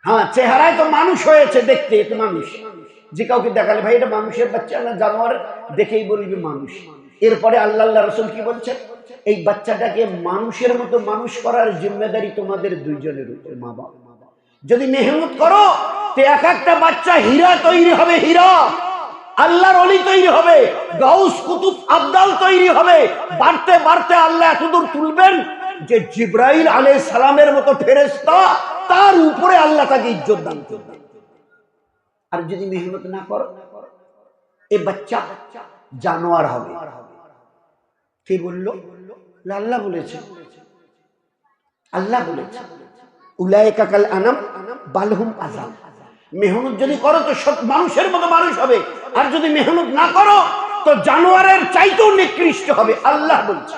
হ্যাঁ, চেহারায় তো মানুষ হয়েছে, দেখতে তো মানুষ। যে কাউকে দেখালে ভাই এটা মানুষের বাচ্চা না জানোয়ার, দেখেই বলবে মানুষ। এরপরে আল্লাহ রসুল কি বলছেন, এই বাচ্চাটাকে মানুষের মতো মানুষ করার জিম্মেদারি তোমাদের দুইজনের উপর, মা বাবা। যদি মেহনত করো তো এক একটা বাচ্চা হীরা তৈরি হবে, হীরা, আল্লাহর ওলি তৈরি হবে, গাউস কুতুব আবদাল তৈরি হবে। বাড়তে বাড়তে আল্লাহ এতদূর তুলবেন যে জিবরাইল আলাইহিস সালামের মতো ফেরেশতা, তার উপরে আল্লাহ তাকে ইজ্জত দান করবেন। আর যদি মেহনত না করো, এই বাচ্চা জানোয়ার হবে। কে বললো? আল্লাহ বলেছে, আল্লাহ বলেছে উলাইকা কাল আনাম বাল হুম আযাল। মেহনত যদি করো তো সব মানুষের মতো মানুষ হবে, আর যদি মেহনত না করো তো জানোয়ারের চাইতেও নিকৃষ্ট হবে। আল্লাহ বলছে,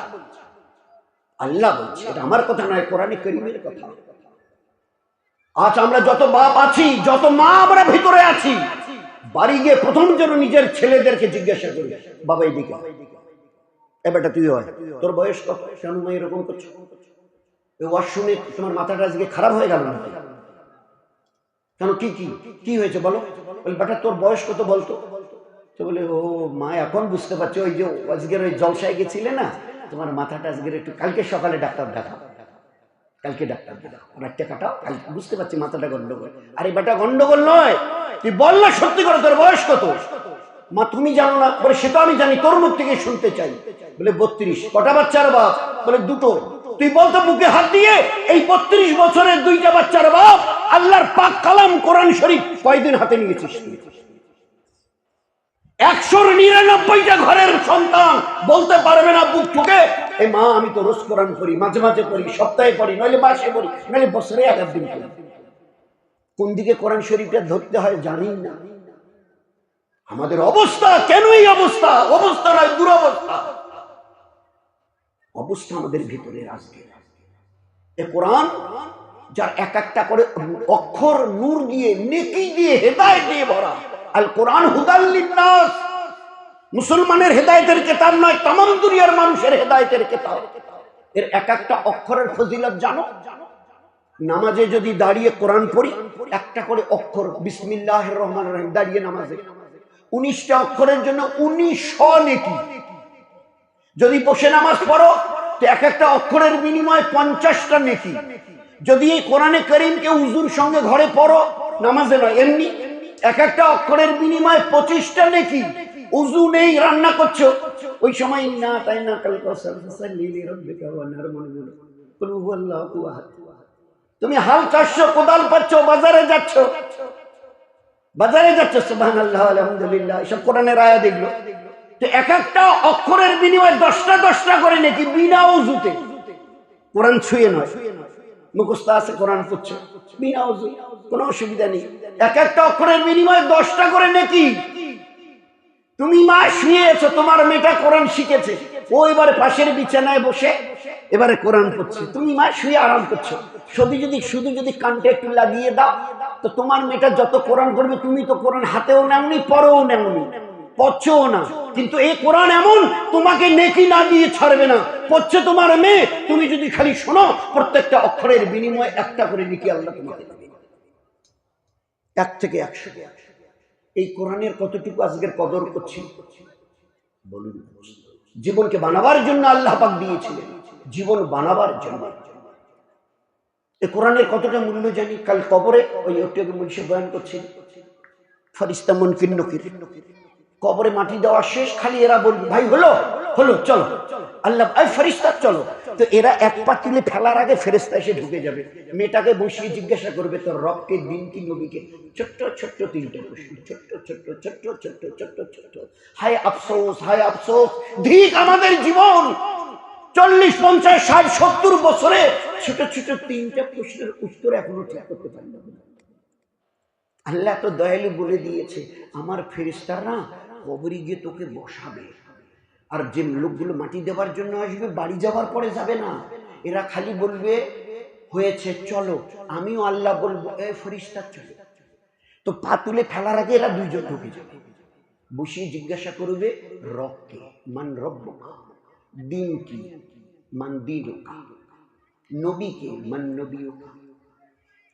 আল্লাহ বলছে, এটা আমার কথা নয়, কোরআনে কারীমের কথা। আজ আমরা যত বাপ আছি, যত মা আমরা ভিতরে আছি, বাড়ি গিয়ে প্রথম যেন নিজের ছেলেদেরকে জিজ্ঞাসা করি, বাবা এদিকে এ বেটা তুই হয়, তোর বয়স কত, কেন মা এরকম করছো? ওয়াজ শুনে তোমার মাথাটা আজকে খারাপ হয়ে গেল না? কেন, কি কি কি হয়েছে বলো? বলে বেটা তোর বয়স কত বলতো? তো বলে ও মা এখন বুঝতে পারছি, ওই যে আজকের ওই জলসায় গেছিলে না, তোমার মাথাটা আজকের একটু, কালকে সকালে ডাক্তার দেখাও, কালকে ডাক্তার দেখাও, রাতটা কাটাও, কালকে বুঝতে পারছি মাথাটা গন্ডগোল। আরে বেটা গন্ডগোল নয়, তুই বল না সত্যি করে তোর বয়স কত? মা তুমি জানো না? বলে সেটা আমি জানি, তোর মুখ থেকে শুনতে চাই। বলে 32। কটা বাচ্চার বাপ? বলে দুটো। তুই বলতো বুকে হাত দিয়ে, এই 32 বছরের দুইটা বাচ্চার বাপ আল্লাহর পাক কালাম কোরআন শরীফ কয়দিন হাতে নিয়েছিস? 199টা ঘরের সন্তান বলতে পারবে না বুক ঠুকে, এই মা আমি তো রোজ কোরআন পড়ি, মাঝে মাঝে পড়ি, সপ্তাহে পড়ি, নইলে মাসে পড়ি, নইলে বছরে 1 দিন পড়ি। কোন দিকে কোরআন শরীফটা ধরতে হয় জানি না। আমাদের অবস্থা কেন এই অবস্থা? অবস্থা নয়, দুরবস্থা। অবস্থা আমাদের ভিতরে আজকে। এ কোরআন যার এক একটা করে অক্ষর নূর দিয়ে, নেকি দিয়ে, হেদায়েত দিয়ে ভরা। আল কোরআন হুদাল লিন্নাস, মুসলমানের হেদায়েতের কিতাব নয়, तमाम দুনিয়ার মানুষের হেদায়েতের কিতাব। এর এক একটা অক্ষরের ফজিলত জানো? নামাজে যদি দাঁড়িয়ে কোরআন পড়ি, একটা করে অক্ষর বিসমিল্লাহির রহমানির রহিম দাঁড়িয়ে নামাজে, 19টা অক্ষরের জন্য 1900 নেকি। যদি বসে নামাজ পড়ো তো এক একটা অক্ষরের বিনিময়ে 50টা নেকি। যদি এই কোরআনে কারীমকে উযুর সঙ্গে ঘরে পড়ো, নামাজে নয় এমনি, এক একটা অক্ষরের বিনিময়ে 25টা নেকি। উযু নেই, রান্না করছো, ওই সময় না তাই না কাল কাউসার ফাসাল্লি লিরাব্বিকা ওয়ানহার মনে মনে কুল হুয়াল্লাহু আহাদ। তুমি হাল চাষছো, কোদাল পাচ্ছ, বাজারে যাচ্ছ সুবহানাল্লাহ আলহামদুলিল্লাহ, এসব কোরআনের আয়াত এগুলো। তো এক একটা অক্ষরের বিনিময়ে 10টা করে নেকি, বিনা ওযুতে, কোরআন ছুঁয়ে নয়, মুখস্থ আছে কোরআন পড়ছে বিনা ওযু, কোনো অসুবিধা নেই। এক একটা অক্ষরের বিনিময়ে 10টা করে নেকি। তুমি মা শুয়েছো, তোমার মেয়েটা কোরআন শিখেছে, ও এবারে পাশের বিছানায় বসে এবারে কোরআন পড়ছে, তুমি মা শুয়ে আরাম করছো। শুধু যদি কানটা একটু লাগিয়ে দাও তো তোমার মেয়েটা যত কোরআন করবে, তুমি তো কোরআন হাতেও নেওনি, পরেও নেওনি, পড়ছেও না, কিন্তু এই কোরআন এমন তোমাকে নেকি না দিয়ে ছাড়বে না। পড়ছে তোমার মেয়ে, তুমি যদি খালি শোনো, প্রত্যেকটা অক্ষরের বিনিময়ে একটা করে নেকি আল্লাহ তোমাকে দেবে, 1 থেকে 100। এই কোরআনের কতটুকু আজকের কদর করছি বলুন? জীবনকে বানাবার জন্য আল্লাহ পাক দিয়েছিলেন, জীবন বানাবার জন্য। এই কোরআনের কতটা মূল্য জানি? কাল কবরে ওই একটু মুন্সি বয়ান করছি, ফেরেশতা মুনকির নকির, কবরে মাটি দেওয়া শেষ, খালি এরা বলবে ভাই হলো হলো চলো, আল্লাহ এই ফেরেশতা চলো। তো এরা এক পা তুলে ফেলার আগে ফেরেশতা এসে ঢুকে যাবে, মেয়েটাকে বসিয়ে জিজ্ঞাসা করবে তোর রবকে, দিন কি, নবীকে? ছোট্ট ছোট্ট 3টে প্রশ্ন, ছোট্ট ছোট্ট ছোট্ট ছোট্ট ছোট্ট ছোট্ট। হায় আফসোস, হায় আফসোস, ধিক আমাদের জীবন 40, 50, 60, 70 বছরে ছোট ছোট 3টে প্রশ্নের উত্তর এখনো ঠিক করতে পারি না। আল্লাহ তো দয়ালু বলে দিয়েছে, আমার ফেরেশতারা কবরে গিয়ে তোকে বসাবে, আর যে লোকগুলো মাটি দেওয়ার জন্য আসবে বাড়ি যাওয়ার পরে যাবে না, এরা খালি বলবে হয়েছে চলো, আমিও আল্লাহ বলবো এ ফেরেশতা চলো। তো পা তুলে ফেলার আগে এরা দুইজন ঢুকে যাবে, বসিয়ে জিজ্ঞাসা করবে রবকে, মান রব্বুকা, দিন কি, মান দীনুকা, নবীকে, মান নবিয়ুকা,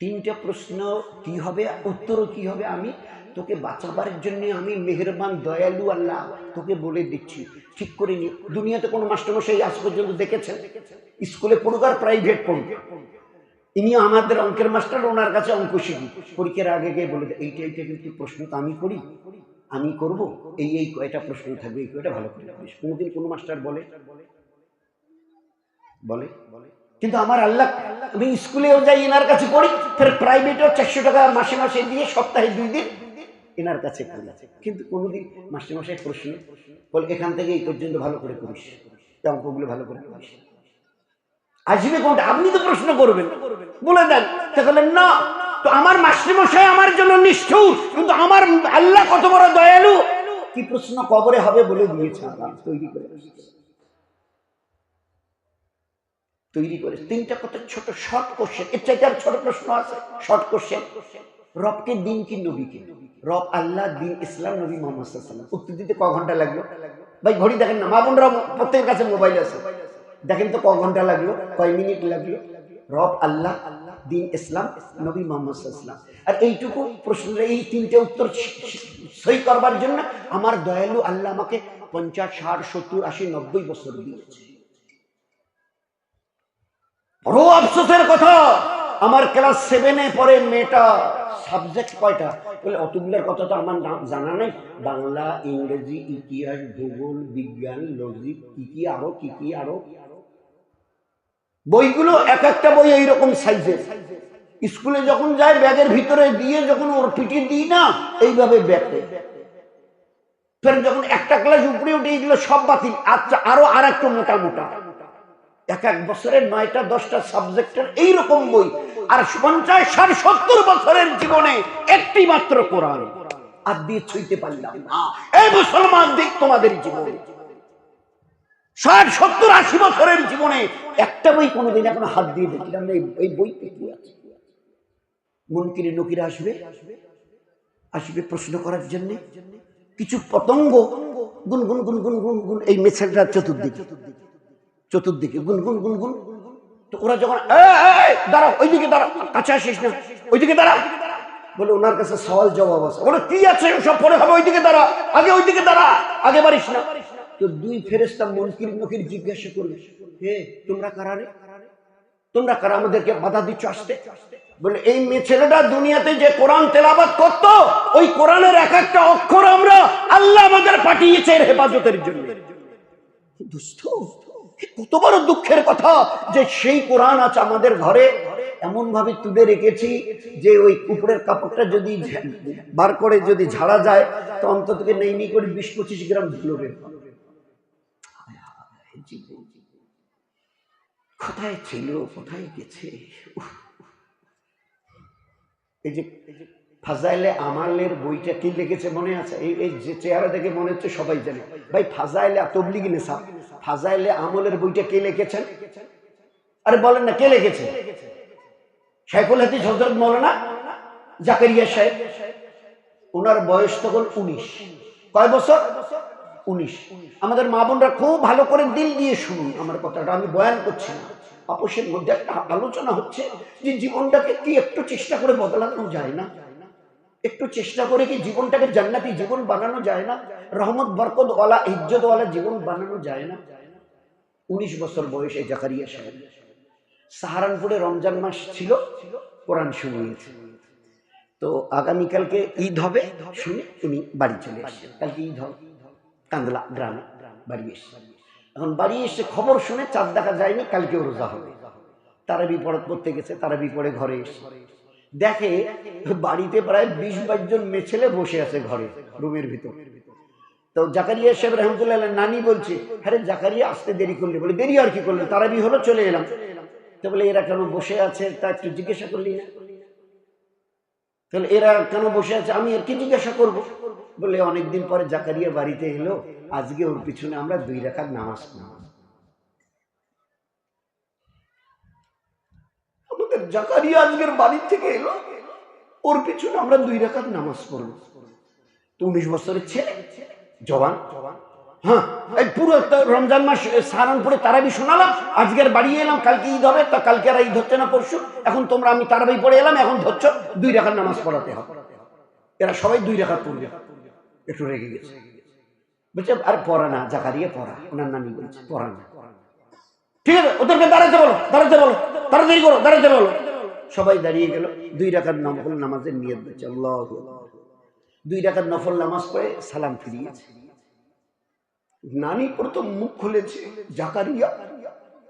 তিনটা প্রশ্ন কি হবে, উত্তরও কি হবে, আমি তোকে বাঁচাবার জন্য আমি মেহেরবান দয়ালু আল্লাহ তোকে বলে দিচ্ছি, ঠিক করে নি। দুনিয়াতে কোনো মাস্টারমশাই আজ পর্যন্ত দেখেছেন? স্কুলে পড়ুক আর প্রাইভেট পড়ুক, ইনি আমাদের অঙ্কের মাস্টার, ওনার কাছে অঙ্ক শিখি, পরীক্ষার আগে গিয়ে বলে এইটা এইটা কিন্তু প্রশ্ন তো আমি করি, আমি করব, এই কয়টা প্রশ্ন থাকবে, এই কয়টা ভালো করে করিস। কোনোদিন কোনো মাস্টার বলে? বলে? কিন্তু আমার আল্লাহ, আমি স্কুলেও যাই এনার কাছে পড়ি, ফের প্রাইভেটেও 400 টাকা মাসে মাসে দিয়ে সপ্তাহে 2 দিন এনার কাছে পড়ি, কিন্তু কোনোদিন মাস্টারমশাই প্রশ্ন বলে এখান থেকে এই পর্যন্ত ভালো করে করিস, অঙ্কগুলো ভালো করে করিস। আসবে কোনটা? আপনি তো প্রশ্ন করবেন, বলে দেন। তাহলে না, তো আমার মাস্টারমশাই আমার জন্য নিষ্ঠুর, কিন্তু আমার আল্লাহ কত বড় দয়ালু, কি প্রশ্ন কবরে হবে বলে দিয়েছে আল্লাহ তৈরি করে। তিনটা কত ছোট শর্ট কোশ্চেন, এর চাইতে আর ছোট প্রশ্ন আছে? Short question. রবকে দিন কি নবীকে? রব আল্লাহ, দিন ইসলাম, নবী মুহাম্মদ সাল্লাল্লাহু আলাইহি ওয়াসাল্লাম। উত্তর দিতে ক ঘন্টা লাগলো? ভাই ঘড়ি দেখেন না, মা বোনরা প্রত্যেকের কাছে মোবাইল আছে, দেখেন তো ক ঘন্টা লাগলো, কয় মিনিট লাগলো? রব আল্লাহ, দিন ইসলাম, নবী মুহাম্মদ সাল্লাল্লাহু আলাইহি ওয়াসাল্লাম। আর এইটুকু প্রশ্নের এই তিনটে উত্তর সই করবার জন্য আমার দয়ালু আল্লাহ আমাকে 50, 60, 70, 80, 90 বছর দিয়েছে। বড় আফসোসের কথা, আমার ক্লাস 7-এ পড়ে মেয়েটা, সাবজেক্ট কয়টা? বলে অতগুলোর কথা তো আমার জানা নেই, বাংলা, ইংরেজি, ইতিহাস, ভূগোল, বিজ্ঞান, লজিক, কি আরো বইগুলো এক একটা বই এইরকম সাইজের। স্কুলে যখন যায় ব্যাগের ভিতরে দিয়ে যখন ওর পিঠে দিই না, এইভাবে ব্যাগে, ফের যখন একটা ক্লাস উপরে উঠে এগুলো সব বাতিল, আচ্ছা আরো আর একটু মোটা মোটা, এক বছরের 9টা 10টা সাবজেক্টের এইরকম বই। আর 50, 60, 70 বছরের জীবনে একটি মাত্র কোরআন আর দিয়ে ছুঁইতে পারলাম না। এই মুসলমান দিক তোমাদের জীবনে 60, 70, 80 বছরের জীবনে একটা বই কোনোদিন এখন হাত দিয়ে দেখলাম না। এই বইতে কি আছে? মুনকির নকির আসবে প্রশ্ন করার জন্য। কিছু পতঙ্গ গুনগুন গুনগুন গুনগুন, এই মেছেলটা চতুর্দিকে গুনগুন গুনগুন। তো ওরা যখন দাঁড়াও, ওইদিকে দাঁড়াও, কাছে আসিস না, ওইদিকে দাঁড়া বলে, ওনার কাছে সওয়াল জবাব আছে। ওরা কি আছে সব পরে হবে, ওইদিকে দাঁড়া, আগে ওইদিকে দাঁড়া, আগে বাড়িস না। তো 2 ফেরেশতা মুনকির নকির জিজ্ঞাসা করবে, হে তোমরা কারা রে? তোমরা কারা আমাদেরকে বাধা দিচ্ছ আসতে? বলে এই মেয়ে ছেলেটা দুনিয়াতে যে কোরআন তেলাওয়াত করত, ওই কোরআনের এক একটা অক্ষর আমরা আল্লাহ আমাদের পাঠিয়েছে এর হেফাজতের জন্য। দুস্থ, কত বড় দুঃখের কথা যে সেই কোরআন আছে আমাদের ঘরে, এমন ভাবে তুলে রেখেছি যে ওই উপরের কাপড়টা যদি বার করে যদি ঝাড়া যায় তো অন্তত নেই করে 20-25 গ্রাম ধুলো বের হবে। কোথায় ছিল, কোথায় গেছে? এই যে ফাজাইলে আমালের বইটা কি লিখেছে মনে আছে? এই যে চেহারা দেখে মনে হচ্ছে সবাই জানে। ভাই ফাজাইলে তাবলীগি নিসাব, ফাজাইলে আমলের বইটা কে লিখেছেন? আরে বলেন না, কে লিখেছে? শাইখুল হাদিস হযরত মাওলানা জাকারিয়া সাহেব। ওনার বয়স তখন 19। কয় বছর? 19। আমাদের মা বোনরা খুব ভালো করে দিল দিয়ে শুনুন আমার কথাটা, আমি বয়ান করছি না, আপোষের মধ্যে একটা আলোচনা হচ্ছে যে জীবনটাকে কি একটু চেষ্টা করে বদলানো যায় না? একটু চেষ্টা করে কি জীবনটাকে জান্নাতি জীবন বানানো যায় না? রহমত বরকত ওয়ালা ইজ্জত ওয়ালা জীবন বানানো যায় না? 19 বছর বয়সে জাকারিয়া সাহেব সাহারানপুরে রমজান মাস ছিল, কোরআন শুনিয়েছে। তো আগামীকালকে ঈদ হবে শুনে উনি বাড়ি চলে আসছেন। কালকে ঈদ হবে, কান্দলা গ্রামে বাড়ি এসে, এখন বাড়ি এসে খবর শুনে চাঁদ দেখা যায়নি, কালকেও রোজা হবে। তারাবি পড়তে গেছে, তারাবি পড়ে ঘরে এসে দেখে বাড়িতে প্রায় 20-22 জন মেয়ে ছেলে বসে আছে ঘরে রুমের ভিতর। তো জাকারিয়া সাহেব রহমতুল্লাহ নানি বলছে, হ্যাঁ জাকারিয়া আসতে দেরি করলে? বলে দেরি আর কি করলেন, তারাবি হলো চলে এলাম। তো বলে এরা কেন বসে আছে তা একটু জিজ্ঞাসা করলি না? তাহলে এরা কেন বসে আছে আমি আর কি জিজ্ঞাসা করবো? বলে অনেকদিন পরে জাকারিয়া বাড়িতে এলো, আজকে ওর পিছনে আমরা 2 রাকাত নামাজ পড়ব। আমাদের জাকারিয়া আজকের বাড়ি থেকে এলো, ওর পিছনে আমরা 2 রাকাত নামাজ পড়ব। তো 19 বছরের ছেলে, জওয়ান, হ্যাঁ, এই পুরো রমজান মাস সাহারানপুরে তারাবি শোনালাম, আজকের বাড়ি এলাম, কালকে ঈদ হবে, তা কালকে আর ঈদ হচ্ছে না পরশু, এখন তোমরা আমি তারাবি পড়ে এলাম, এখন ধরছ 2 রাকাত নামাজ পড়াতে হবে। এরা সবাই 2 রাকাত পড়বে, একটু রেগে গেছে, বলছে আর পড়া না, জাকারিয়া পড়া, ওনার নানি বলছে পড়া না। ঠিক আছে, ওদেরকে দাঁড়াতে বলো, দাঁড়াতে বলো, তাড়াতাড়ি করো, দাঁড়াতে বলো। সবাই দাঁড়িয়ে গেল, 2 রাকাত নফল নামাজের নিয়ত দিচ্ছে। আল্লাহু আকবার। 2 রাকাত নফল নামাজ পড়ে সালাম ফিরিয়েছে। নানি প্রথম মুখ খুলেছে, জাকারিয়া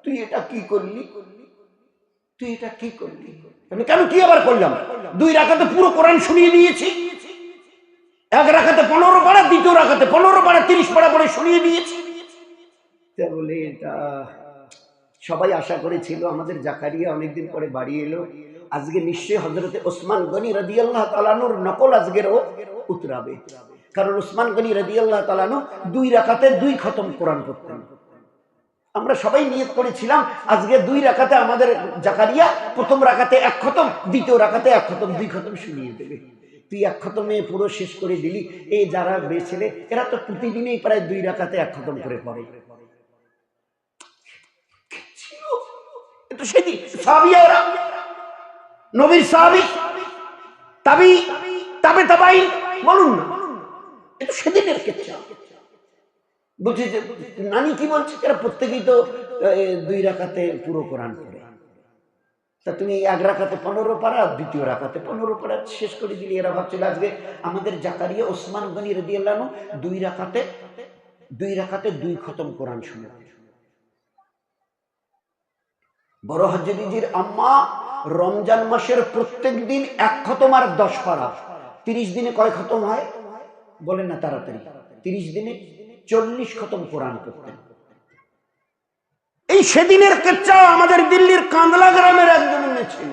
তুই এটা কি করলি, তুই এটা কি করলি? কেন, কি আবার করলাম? 2 রাকাতে পুরো কোরআন শুনিয়ে দিয়েছি, 1 রাকাতে 15 পারা, দ্বিতীয় রাকাতে 15 পারা 30 পারা পরে শুনিয়ে দিয়েছি। বলে এটা সবাই আশা করেছিল আমাদের জাকারিয়া অনেকদিন পরে বাড়ি এলো, আজকে নিশ্চয়ই হযরতে ওসমান গনি রাদিয়াল্লাহু তাআলা আনহুর নকল আজকের ও উতরাবে। কারণ ওসমান গনি রাদিয়াল্লাহু তাআলা আনহু 2 রাকাতে 2 খতম কোরআন পড়তেন। আমরা সবাই নিয়ত করেছিলাম আজকে 2 রাকাতে আমাদের জাকারিয়া প্রথম রাকাতে 1 খতম, দ্বিতীয় রাকাতে 1 খতম, 2 খতম শুনিয়ে দেবে। তুই 1 খতমে পুরো শেষ করে দিলি। এই যারা বেছেলে এরা তো প্রতিদিনই প্রায় 2 রাকাতে 1 খতম করে পড়ে। সেদিন সাহাবীরা, নবীর সাহাবী, তাবি, তাবে তাবাই, বলুন না, এটা সেদিনের কিচ্ছা। বলছে যে নানি কি বলছে, এরা প্রত্যেকেই তো 2 রাকাতে পুরো কোরআন পড়ে, তা তুমি 1 রাকাতে 15 পারা, দ্বিতীয় রাকাতে 15 পারা শেষ করে দিলি। এরা ভাবছিল আজকে আমাদের জাকারিয়া ওসমান গনি রাদিয়াল্লাহু আনহু 2 রাকাতে 2 খতম কোরআন শুনে। বড় হজরতিজির আম্মা রমজান মাসের প্রত্যেক দিন 1 খতম আর 10 পারা। 30 দিনে কয় খতম হয় বলেন না তাড়াতাড়ি? 30 দিনে 40 খতম কোরআন পড়তেন। এই সেদিনের কিচ্ছা আমাদের দিল্লির কান্দলা গ্রামের একজন মেয়ে ছিল,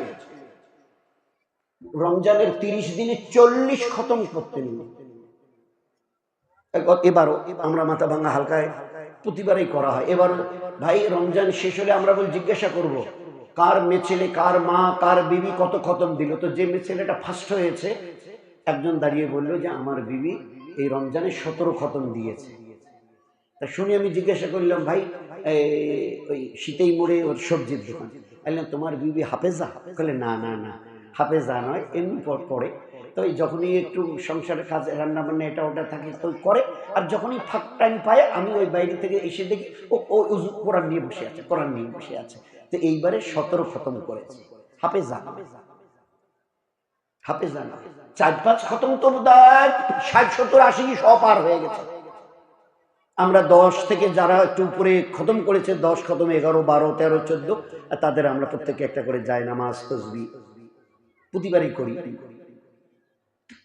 রমজানের 30 দিনে 40 খতম করতেন। এবারও আমরা মাথা ভাঙা হালকায় প্রতিবারই করা হয়। এবার ভাই রমজান শেষ হলে আমরা বল জিজ্ঞাসা করব কার মেয়ে ছেলে, কার মা, কার বিবি কত খতম দিল। তো যে মেয়ে ছেলেটা ফার্স্ট হয়েছে একজন দাঁড়িয়ে বলল যে আমার বিবি এই রমজানে 17 খতম দিয়েছে। তা শুনে আমি জিজ্ঞাসা করলাম ভাই ওই শীতেই মোড়ে ওর সবজির দোকান, বললাম তোমার বিবি হাফেজা? বলে না না না, হাফেজা নয়, এমনি পড়ে। তো যখনই একটু সংসারের কাজ রান্না বান্না এটা ওটা থাকে তো করে, আর যখনই ফাঁক টাইম পায় আমি ওই বাইরে থেকে এসে দেখি ও কোরআন নিয়ে বসে আছে, কোরআন নিয়ে বসে আছে। তো এইবারে 17 খতম করেছে। হাফেজা, হাফেজা না, 4-5 খতম তো 60, 70, 80 সব পার হয়ে গেছে। আমরা 10 থেকে যারা একটু উপরে খতম করেছে, 10 খতম, 11, 12, 13, 14, তাদের আমরা প্রত্যেকে একটা করে যায় নামাজ তাসবিহ প্রতিবারই করি।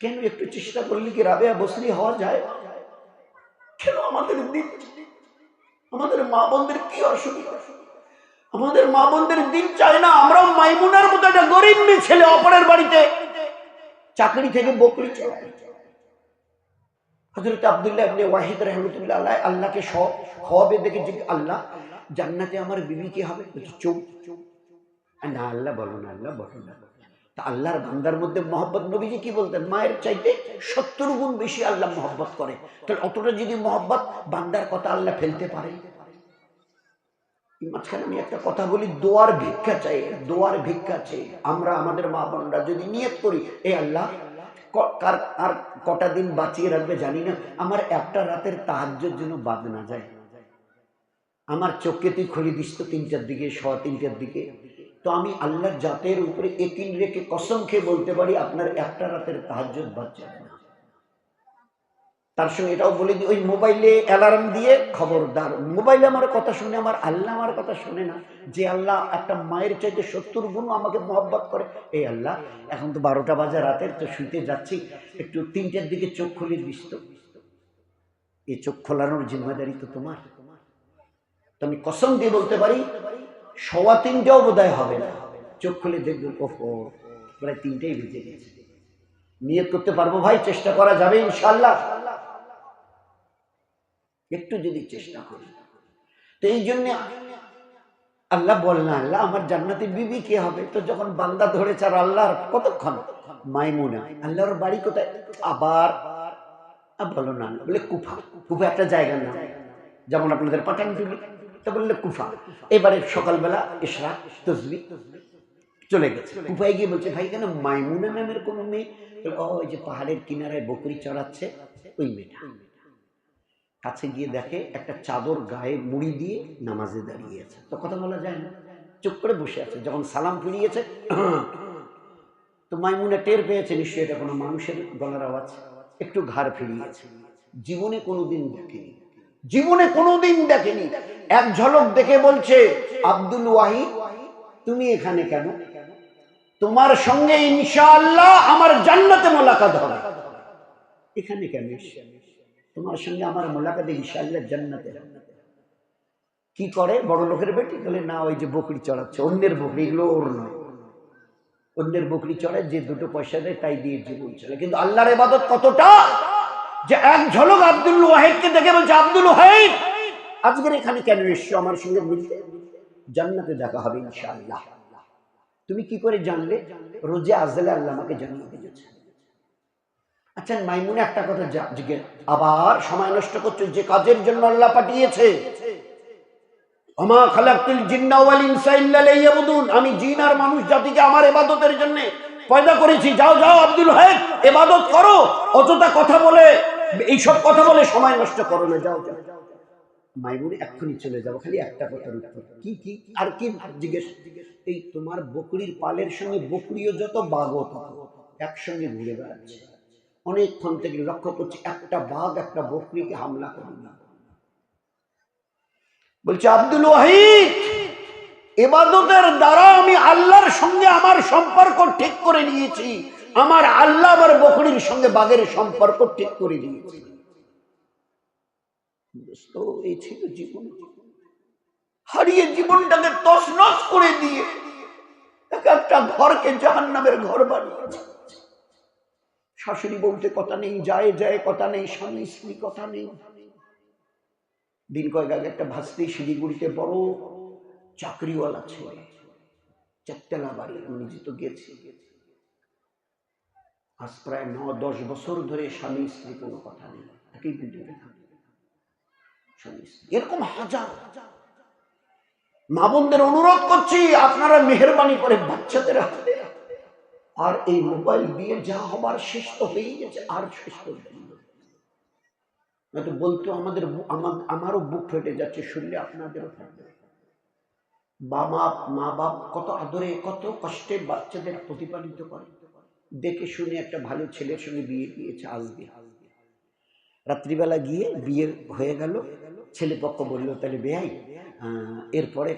কেন একটু চেষ্টা করলে কি রাবেয়া বসরি হওয়া যায়? কেন আমাদের দিন, আমাদের মা বোনদের কি অসুবিধা? আমাদের মা বোনদের দিন চায় না। আমরাও মাইমুনার মতো একটা গরিব মেয়ে ছেলে অপরের বাড়িতে চাকরি থেকে বকরি চালায়। হযরত আব্দুল্লাহ ইবনে ওয়াহিদ রাহমাতুল্লাহ আলাইহি আল্লাহকে খাওয়াবে দেখে যে আল্লাহ জান্নাতে আমার বিবি কি হবে? চুপ না, আল্লাহ বলো না, আল্লাহ বলো না। তা আল্লাহর বান্দার মধ্যে মহব্বত, নবীজি কি বলতেন, মায়ের চাইতে 70 গুণ বেশি আল্লাহ মহব্বত করে। তাহলে অতটা যদি মহব্বত বান্দার কথা আল্লাহ ফেলতে পারে। মাঝখানে আমি একটা কথা বলি, দোয়ার ভিক্ষা চাই, দোয়ার ভিক্ষা চাই। আমরা আমাদের মা বোনরা যদি নিয়ত করি, এ আল্লাহ আর কটা দিন বাঁচিয়ে রাখবে জানি না, আমার একটা রাতের তাহাজ্জুদ যেন বাদ না যায়। আমার চোখকে তুই খুলে দিস তো 3টার দিকে, 3:15 দিকে, তো আমি আল্লাহর জাতের উপরে একিন রেখে কসম খেয়ে বলতে পারি আপনার একটা রাতের তাহাজ্জুদ বাদ যাবে না। তার সঙ্গে এটাও বলে দিই, ওই মোবাইলে অ্যালার্ম দিয়ে খবরদার, মোবাইলে আমার কথা শুনে আমার আল্লাহ আমার কথা শুনে না। যে আল্লাহ একটা মায়ের চাইতে 70 গুণ আমাকে মহব্বত করে, এই আল্লাহ এখন তো 12টা বাজে রাতের, তো শুইতে যাচ্ছি, একটু 3টার দিকে চোখ খুলে দিস তো। এই চোখ খোলানোর জিম্মেদারি তো তোমার। তো আমি কসম দিয়ে বলতে পারি 3:15টাও বোধহয় হবে না, চোখ খুলে দেখবেন ওহো প্রায় 3টাই বেজে গেছে। নিয়ত করতে পারবো ভাই, চেষ্টা করা যাবে ইনশাআল্লাহ, একটু যদি চেষ্টা করি। তো এই জন্য আল্লাহ বলেন আল্লাহ আমার জান্নাতি বিবি কে হবে? তো যখন বান্দা ধরেছে আর আল্লাহর কতক্ষণ, মাইমুনা, আল্লাহর বাড়ি কোথায়? আবার বলো না, বলে কুফা, কুফা একটা জায়গার নাম। যেমন আপনাদের পাঠানটুলি, তা বললে কুফা। এবারে সকালবেলা ইশরাক তাসবিহ চলে গেছে। কুফায় গিয়ে বলছে, ভাই কেন মাইমুনা নামের কোন মেয়ে? ওই যে পাহাড়ের কিনারায় বকরি চড়াচ্ছে ওই মেয়েটা। কাছে গিয়ে দেখে একটা চাদর গায়ে মুড়ি দিয়ে নামাজে দাঁড়িয়ে আছে। তো কথা বলা যায় না, চুপ করে বসে আছে। যখন সালাম ফিরিয়েছে, তো মাইমুনা টের পেয়েছে নিশ্চয়ই এটা কোনো মানুষের গলার আওয়াজ, একটু ঘাড় ফিরিয়েছে। জীবনে কোনোদিন দেখেনি, জীবনে কোনোদিন দেখেনি। এক ঝলক দেখে বলছে, আব্দুল ওয়াহিদ তুমি এখানে কেন? তোমার সঙ্গে ইনশাআল্লাহ আমার জান্নাতে মোলাকাত হবে। এখানে কেন? তোমার সঙ্গে আমার মোলাকাত ইনশাআল্লাহ জান্নাতে। কি করে বড় লোকের বেটি? বলে না, ওই যে বকরি চড়াচ্ছে, অন্যের বকরি, এগুলো ওর নয়। অন্যের বকরি চড়ায়, যে দুটো পয়সা দেয় তাই দিয়ে জীবন চলে। কিন্তু আল্লাহর ইবাদত কতটা, যে এক ঝলক আব্দুল ওয়াহিদকে দেখে বলছে, আব্দুল ওয়াহিদ আজকের এখানে কেন এসছো? আমার সঙ্গে মিলতে, জান্নাতে দেখা হবে ইনশাআল্লাহ। তুমি কি করে জানলে? রোজে আজলে আল্লাহ আমাকে জানিয়ে দিয়েছে। আচ্ছা মাইমুনা একটা কথা জিজ্ঞেস, আবার সময় নষ্ট করছো যে কাজের জন্য আল্লাহ পাঠিয়েছে। ওমা খালাকতুল জিন্না ওয়াল ইনসা ইল্লা লিয়াবুদুন, আমি জিন আর মানুষ জাতিকে আমার ইবাদতের জন্য পয়দা করেছি। যাও যাও আব্দুল ওয়াহিদ ইবাদত করো, অযথা কথা বলে, এইসব কথা বলে সময় নষ্ট করো না, যাও যাও। মাইমুনা এক্ষুনি চলে যাবো, খালি একটা কথার উত্তর। কি কি আর কি জিজ্ঞেস? এই তোমার বকরির পালের সঙ্গে বকরিও যত বাঘও তত একসঙ্গে ঘুরে বেড়াচ্ছে। অনেকক্ষণ থেকে লক্ষ্য করছি, একটা বাঘ একটা বকরিকে হামলা করে না। বলছে আব্দুল ওয়াহিদ ইবাদতের দ্বারা আমি আল্লাহর সঙ্গে আমার সম্পর্ক ঠিক করে নিয়েছি। আমার আল্লাহ আমার বকরির সঙ্গে বাঘের সম্পর্ক ঠিক করে দিয়েছি। এই ছিল জীবন, হারিয়ে জীবনটাকে তছনছ করে দিয়ে একটা ঘরকে জাহান্নামের ঘর বানিয়েছে। শাশুড়ি বলতে কথা নেই, যায় যায় কথা নেই, স্বামী স্ত্রী কথা নেই। দিন কয়েক আগে একটা ভাস্তি শিলিগুড়িতে বড় চাকরিওয়ালা ছেলে, চারতলা বাড়ি, আমি নিজে তো গেছি। আজ প্রায় 9-10 বছর ধরে স্বামী স্ত্রী কোনো কথা নেই, একই বিল্ডিংয়ে থাকে স্বামী স্ত্রী। এরকম হাজার। মা বোনদের অনুরোধ করছি, আপনারা মেহেরবানি করে বাচ্চাদের হাতে আর এই মোবাইল দিয়ে যা হবার শেষ তো হয়েই গেছে, আর শেষ করবে না। বলতো আমারও বুক ফেটে যাচ্ছে শুনলে, আপনাদেরও থাকবে। মা বাপ কত আদরে কত কষ্টে বাচ্চাদের প্রতিপালিত করে। দেখে শুনে একটা ভালো ছেলের সঙ্গে বিয়ে দিয়েছে আজকে। রাত্রিবেলা গিয়ে বিয়ে হয়ে গেল, ছেলে পক্ষ বললো তাহলে বেয়াই এরপরে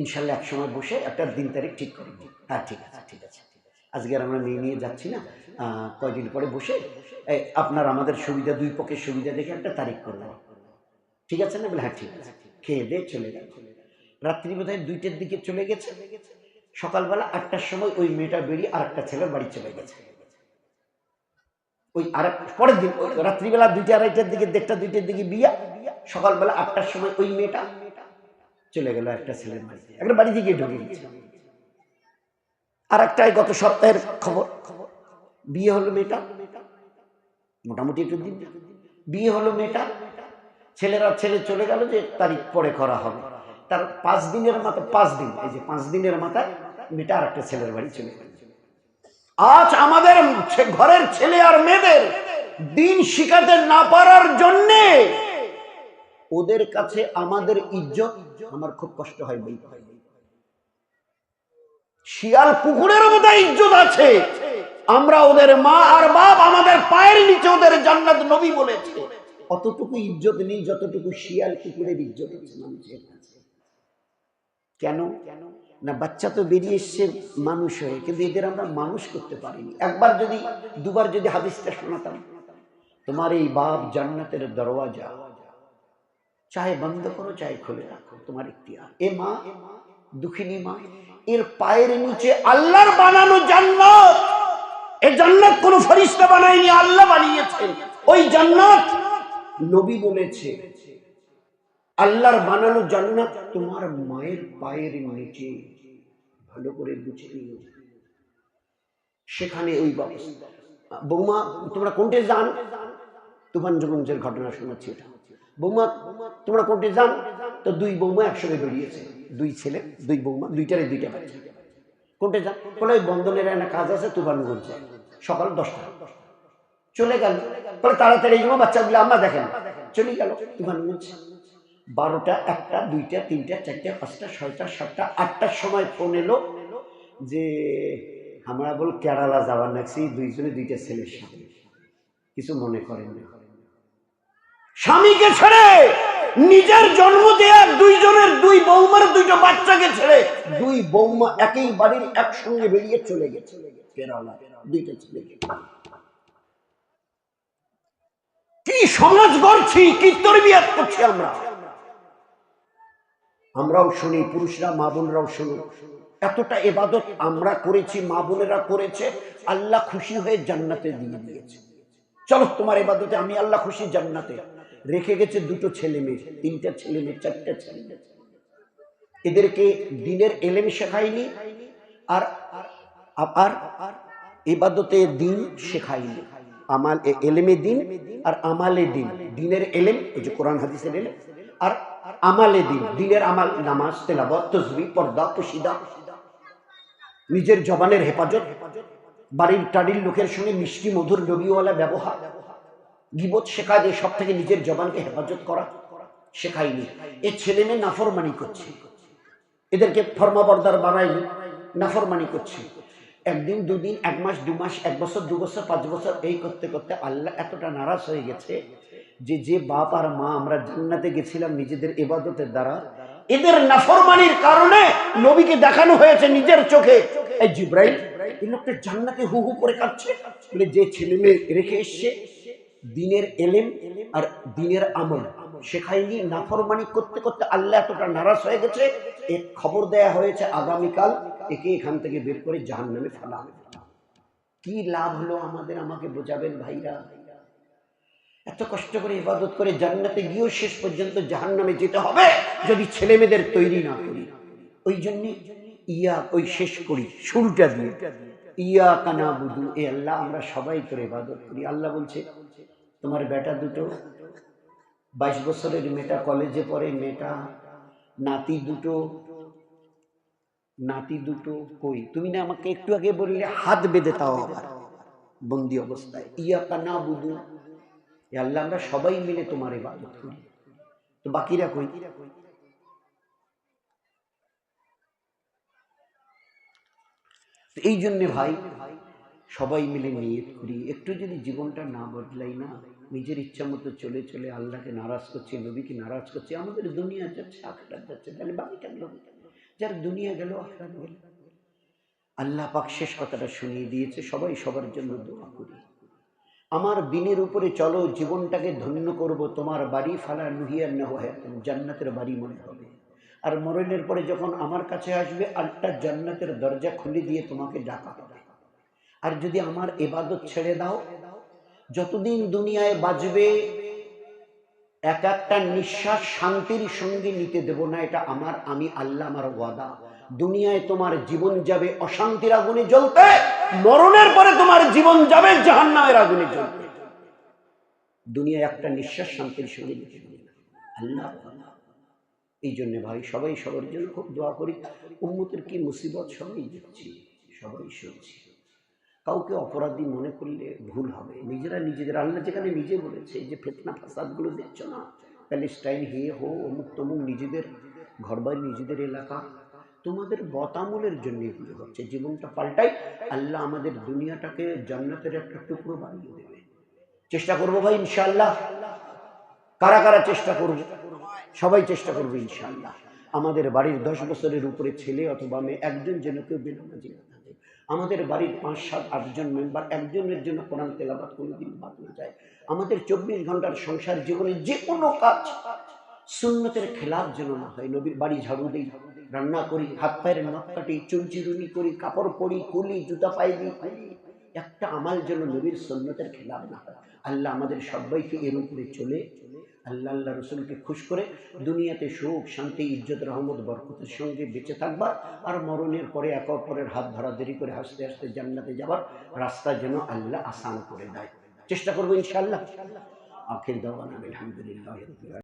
ইনশাল্লাহ এক সময় বসে একটা দিন তারিখ ঠিক করে দিই। হ্যাঁ ঠিক আছে ঠিক আছে, আজকে আর আমরা মেয়ে নিয়ে যাচ্ছি না, কয়দিন পরে বসে আপনার আমাদের সুবিধা, দুই পক্ষের সুবিধা দেখে একটা তারিখ করলাম, ঠিক আছে না? বলে হ্যাঁ ঠিক আছে। খেয়ে দিয়ে চলে গেল। রাত্রি বোধহয় 2টার দিকে চলে গেছে। সকালবেলা 8টার সময় ওই মেয়েটা বেরিয়ে আর একটা ছেলের বাড়ি চলে গেছে। ওই আর পরের দিন রাত্রিবেলা 2টা-2:30টার দিকে, 1:30-2টার দিকে বিয়া, সকালবেলা 8টার সময় ওই মেয়েটা চলে গেল একটা ছেলের বাড়িতে, একটা বাড়ি দিকে ঢুকে গেছে। আর একটাই গত সপ্তাহের খবর, বিয়ে হলো মেয়েটা, মোটামুটি একটু দিন বিয়ে হলো মেয়েটা, ছেলে চলে গেল যে তারিখ পরে করা হবে। তার 5 দিনের মাথায়, 5 দিন, এই যে 5 দিনের মাথায় মেয়েটা আর একটা ছেলের বাড়ি চলে গেল। আজ আমাদের ঘরের ছেলে আর মেয়েদের দিন শিখাতে না পারার জন্যে ওদের কাছে আমাদের ইজ্জত, আমার খুব কষ্ট হয় বলতে হয়, শিয়াল কুকুরের মতো ইজ্জত আছে। আমরা ওদের মা আর বাপ, আমাদের পায়ের নিচে ওদের জান্নাত নবী বলেছে, অতটুকু ইজ্জত নেই যতটুকু শিয়াল কুকুরের ইজ্জত আছে মানুষের কাছে। কেন না? বাচ্চা তো বেরিয়ে এসছে মানুষ হয়ে, কিন্তু এদের আমরা মানুষ করতে পারিনি। একবার যদি দুবার যদি হাদিসটা শোনাতাম, তোমার এই বাপ জান্নাতের দরওয়াজা, চাহে বন্ধ করো চাহে খুলে রাখো, তোমার ইখতিয়ার। এ মা দুঃখিনী মা, এর পায়ের নিচে আল্লাহর বানানো জান্নাত। এই জান্নাত কোন ফেরেশতা বানায়নি, আল্লাহ বানিয়েছেন। ওই জান্নাত নবী বলেছে, আল্লাহর বানানো জান্নাত তোমার মায়ের পায়ের নিচে, ভালো করে বুঝে নিও। সেখানে ওই বৌমা, তোমরা কোনটা জান? তুফানগঞ্জের ঘটনা শোনাচ্ছি। এটা বৌমা তোমরা কোর্টে যান। তো দুই বৌমা একসঙ্গে বেরিয়েছে, দুই ছেলে দুই বৌমা, দুইটারে দুইটা বাচ্চা। কোর্টে যান বলে ওই বন্ধনের একটা কাজ আছে তুফানগঞ্জে, সকাল 10টা। চলে গেল, বলে তাড়াতাড়ি যাবো বাচ্চাগুলো আম্মা দেখেন। চলে গেল তুফানগঞ্জ। 12টা, 1টা, 2টা, 3টা, 4টা, 5টা, 6টা, 7টা, 8টার সময় ফোন এলো যে আমরা বল কেরালা যাওয়ার নাকি দুইজনে দুইটা ছেলের সাথে। কিছু মনে করেন না, স্বামীকে ছেড়ে নিজের জন্ম দেয়া দুইজনের দুই বৌমার দুইটা বাচ্চাকে ছেড়ে দুই বৌমা একই বাড়ির একসঙ্গে বেরিয়ে চলে গেছে কেরালা, দুইটা ছেলে। কি সমাজ গড়ছি, কি তরবিয়াত করছি আমরা। আমরাও শুনি, পুরুষরা মা বোনরাও শুনি, এতটা ইবাদত আমরা করেছি, মা বোনেরা করেছে, আল্লাহ খুশি হয়ে জান্নাতে দিয়ে দিয়েছে। চলো তোমার ইবাদতে আমি আল্লাহ খুশি জান্নাতে। রেখে গেছে দুটো ছেলে মেয়ে, 3টা ছেলে মেয়ে, 4টা ছেলে মেয়ে। এদেরকে দিনের এলেম শেখায়নি, আর আর ইবাদতে দিন শেখায়নি। আমাল এলেমে দিন আর আমালে দিন। দিনের এলেম ওই যে কোরআন হাদিসের এলেম, আর আমালে দিন, দিনের আমাল, নামাজ, তেলাওয়াত, তাসবিহ, পর্দা, কসিদা, নিজের জবানের হেফাজত, বাড়ির টাড়ির লোকের সঙ্গে মিষ্টি মধুর নবীওয়ালা ব্যবহার, গীবত শেখায় যে সব থেকে নিজের জবানকে হেফাজত করা শেখায়নি। এই ছেলে মেয়ে নাফরমানি করছে, এদেরকে ফরমাবরদার বানায়নি, নাফরমানি করছে। একদিন, দুদিন, 1 মাস, 2 মাস, 1 বছর, 2 বছর, 5 বছর, এই করতে করতে আল্লাহ এতটা নারাজ হয়ে গেছে যে বাপ আর মা আমরা জান্নাতে গেছিলাম নিজেদের ইবাদতের দ্বারা, এদের নাফরমানির কারণে নবীকে দেখানো হয়েছে নিজের চোখে, এই জিব্রাইল এই লোকটা জান্নাতে হু হু করে কাঁদছে। বলে যে ছেলে মেয়ে রেখে এসছে দিনের এলেম আর দিনের আমল শেখায়নি, নাফরমানি করতে করতে আল্লাহ এতটা নারাজ হয়ে গেছে, এক খবর দেয়া হয়েছে আগামীকাল একে এখান থেকে বের করে জাহান্নামে ফেলা হবে। কি লাভ হলো আমাদের, আমাকে বোঝাবেন ভাইরা? এত কষ্ট করে ইবাদত করে জান্নাতে গিয়েও শেষ পর্যন্ত জাহান্নামে যেতে হবে যদি ছেলে মেয়েদের তৈরি না করি। ওই জন্য ওই শেষ করি শুরুটা দিয়ে, ইয়াকা নাবুদু, এ আল্লাহ আমরা সবাই করে ইবাদত করি। আল্লাহ বলছে তোমার বেটা দুটো, 22 বছরের মেয়েটা কলেজে পড়ে, মেয়েটা, নাতি দুটো কই? তুমি না আমাকে একটু আগে বললে হাত বেঁধে, তাও আবার বন্দি অবস্থায়। ইয়াকা নাবুদু, এ আল্লাহ আমরা সবাই মিলে তোমার ইবাদত করি, তো বাকিরা কই? এই জন্যে ভাই সবাই মিলে নিয়ত করি, একটু যদি জীবনটা না বদলাই না, নিজের ইচ্ছা মতো চলে চলে আল্লাহকে নারাজ করছি, নবীকে নারাজ করছি, আমাদের দুনিয়া যাচ্ছে আখিরাত যাচ্ছে, তাহলে বাকিটা গেল, যার দুনিয়া গেল আখিরাত গেল। আল্লাহ পাক শেষ কথাটা শুনিয়ে দিয়েছে, সবাই সবার জন্য দোয়া করি। আমার দিনের উপরে চলো, জীবনটাকে ধন্য করব, তোমার বাড়ি ফালা নুহিয়ার না হয় জান্নাতের বাড়ি মনে হবে। আর মরণের পরে যখন আমার কাছে আসবে, আটটা জান্নাতের দরজা খুলে দিয়ে তোমাকে ডাকা হবে। আর যদি আমার ইবাদত ছেড়ে দাও, যতদিন দুনিয়ায় বাঁচবে এক একটা নিঃশ্বাস শান্তির সঙ্গে নিতে দেব না, এটা আমি আল্লাহ আমার ওয়াদা। দুনিয়ায় তোমার জীবন যাবে অশান্তির আগুনে জ্বলতে, মরণের পরে তোমার জীবন যাবে জাহান্নামের আগুনে জ্বলতে। দুনিয়ায় একটা নিঃশ্বাস শান্তির সঙ্গে নিতে দেব না, আল্লাহ। এই জন্য ভাই সবাই সবার জন্য খুব দোয়া করি। উম্মতের কি মুসিবত সবাই দেখছি, সবাই শুনছি। কাউকে অপরাধী মনে করলে ভুল হবে, নিজেদের আল্লাহ যেখানে নিজে বলেছে যে ফিতনা ফাসাদ গুলো দেখছো না, প্যালেস্টাইন অমুক তমুক, নিজেদের ঘরবাড়ি, নিজেদের এলাকা, তোমাদের বতামলের জন্য এগুলো হচ্ছে। জীবনটা পাল্টাই, আল্লাহ আমাদের দুনিয়াটাকে জান্নাতের একটা টুকরো বানিয়ে দেবে। চেষ্টা করবো ভাই ইনশাআল্লাহ। কারা কারা চেষ্টা করবো? সবাই চেষ্টা করবো ইনশাআল্লাহ। আমাদের বাড়ির 10 বছরের উপরে ছেলে অথবা মেয়ে একজন যেন কেউ বেনামাজি না থাকে। আমাদের বাড়ির 5, 7, 8 জন মেম্বার একজনের জন্য কোরআন তেলাওয়াত কোনোদিন বাদ না যায়। আমাদের 24 ঘন্টার সংসার জীবনে যে কোনো কাজ সুন্নতের খেলাফ যেন না হয়। নবীর বাড়ি ঝাড়ু দিই, রান্না করি, হাত পায়ের নখ কাটি, চুল চিরুনি করি, কাপড় পরি, কুলি, জুতা পায়ে দিই, একটা আমাল যেন নবীর সুন্নতের খেলাফ না হয়। আল্লাহ আমাদের সবাইকে এর উপরে চলে আল্লাহ রসুলকে খুশ করে দুনিয়াতে সুখ শান্তি ইজ্জত রহমত বরকতের সঙ্গে বেঁচে থাকবার, আর মরণের পরে একে অপরের হাত ধরাধরি করে হাসতে হাসতে জান্নাতে যাবার রাস্তা যেন আল্লাহ আসান করে দেয়। চেষ্টা করবো ইনশাআল্লাহ। আখির দাওয়ানা আলহামদুলিল্লাহ।